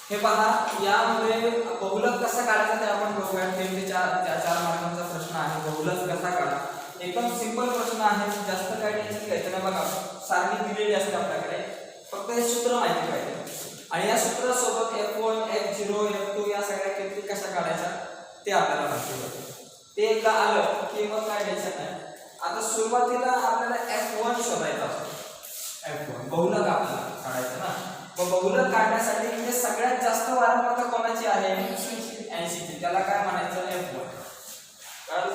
हे पहा, यामध्ये बहुलक कसा काढायचा ते आपण बघूया. 3 ते 4 मार्कांचा प्रश्न आहे. बहुलक कसा काढा, एकदम सिंपल प्रश्न आहे. जास्त काय टेन्शन घ्यायचं नाही. बघा, सारणी दिलेली असते आपल्याकडे, फक्त हे सूत्र माहिती पाहिजे आणि या सूत्रासोबत F1 F0 F2 या सगळ्या किमती कशा काढायच्या ते आपल्याला माहिती पाहिजे. ते एकदा आलं की मग काय टेन्शन नाही. आता सुरुवातीला आपल्याला F1 शोधायचा असतो. F1 बहुलक आपल्याला काढायचं ना. मग बहुलक काढण्यासाठी म्हणजे सगळ्यात जास्त वारंवारता कोणाची आहे? 80 ची. त्याला काय म्हणायचं? F1. कारण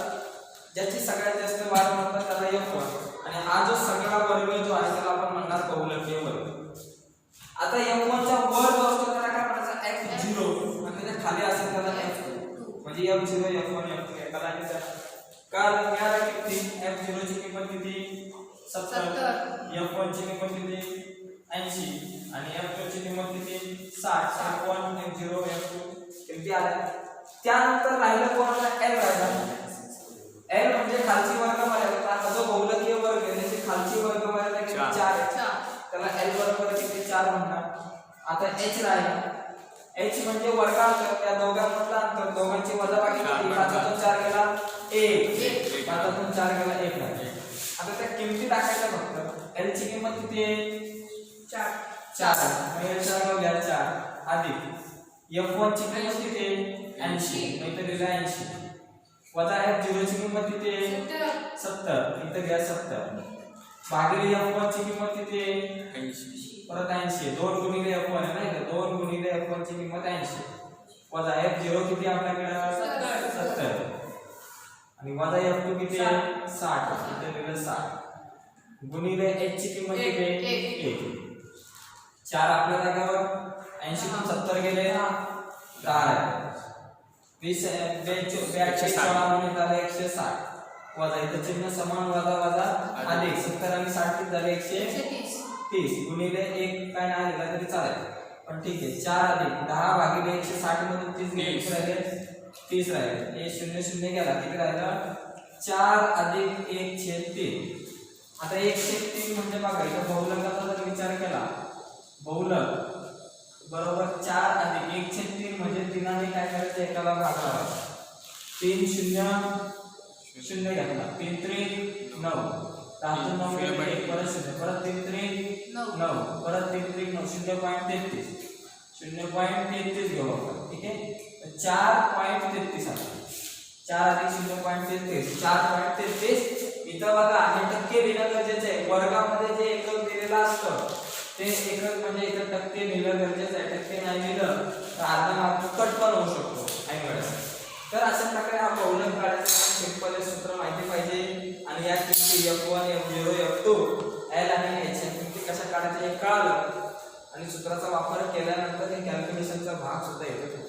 ज्याची सगळ्यात जास्त वारंवारता त्याला F1 आणि हा जो सगळा वर्ग जो आहे त्याला आपण म्हणणार बहुलकीय वर्ग. आता F1 च्या वर जो असतो त्याला काय म्हणायचं? F0 आणि त्याच्या खाली असेल त्याला F2. म्हणजे F0 F1 F2 एकाला काल मिळाला किती? F0 ची किंमत किती? 70. F1 ची किंमत किती? 80 आणि F2 ची किंमत किती? 60. F1 F0 F2 किती आल्या? त्यानंतर राहिलं कोणाला? L राहिला. L म्हणजे खालची वर्गमर्यादा. हा जो बहुलकीय वर्ग आहे त्याची खालची वर्गमर्यादा किती? 4 आहे. त्याला L बरोबर किती? 4 म्हणणार. आता H राहिला. H म्हणजे वर्गांतर, त्या दोघांमधला अंतर, दोघांची वजाबाकी किती? 5 4 गेला 1, 5 4 गेला 1 राहिला. आता त्या किमती टाकायच्या फक्त. L ची किंमत किती आहे? 4. म्हणजे 4 घ्या 4 अधिक F1 ची किंमत किती आहे? 80. मग इथे दिला 80 वजा F0 ची किंमत किती आहे? 70. इथे घ्या 70 भागिले F1 ची किंमत किती आहे? 80. परत 80. 2 गुणिले F1 आहे ना, इथे 2 गुणिले F1 ची किंमत 80 वजा F0 किती आपल्याकडे? 70 आणि वजा F2 किती आहे? 60. इथे दिलं 60 गुणिले H ची किंमत किती आहे? 1. 4 आपल्या जागेवर 80 तून 70 गेले 10 आहे. 20 160 वजा इथं चिन्ह समान वजा वजा अधिक 70 आणि 60 झाले 130 गुणिले 1 काय नाही लिहिला तरी चालेल पण ठीक आहे. 4 अधिक 10 भागिले 160 मधून 30 गेले किती राहिले? 30 राहिले. हे 0 0 गेला किती राहिलं? 4 अधिक 1/3. आता 1/3 म्हणजे बघा इथं बहुलकाचा जर विचार केला, बहुलक बरोबर 4 अधिक 1/3 म्हणजे 3 ने काय करायचं? एकाला भागावा. 3 0 0 घेतला 3 3 9 9 परत 0 परत 3 3 9 परत 3 3 9 0.33 0.33 घेऊ आपण. ठीक आहे. 4.33 आहे. 4 अधिक 0.33 4.33. इथं बघा आणि टक्के लिहिणं गरजेचं आहे. वर्गामध्ये जे एकक दिलेलं असतं ते एकक म्हणजे इथं टक्के लिहिलं गरजेचं आहे. टक्के नाही लिहिलं तर अर्धा मार्क कट पण होऊ शकतो ऐनवेळेस. तर अशा प्रकारे हा बहुलक काढायचं सिंपल सूत्र माहिती पाहिजे आणि या किमती F1 F0 F2 L आणि H या किमती कशा काढायच्या हे कळालं आणि सूत्राचा वापर केल्यानंतर हे कॅल्क्युलेशनचा भाग सुद्धा येतो.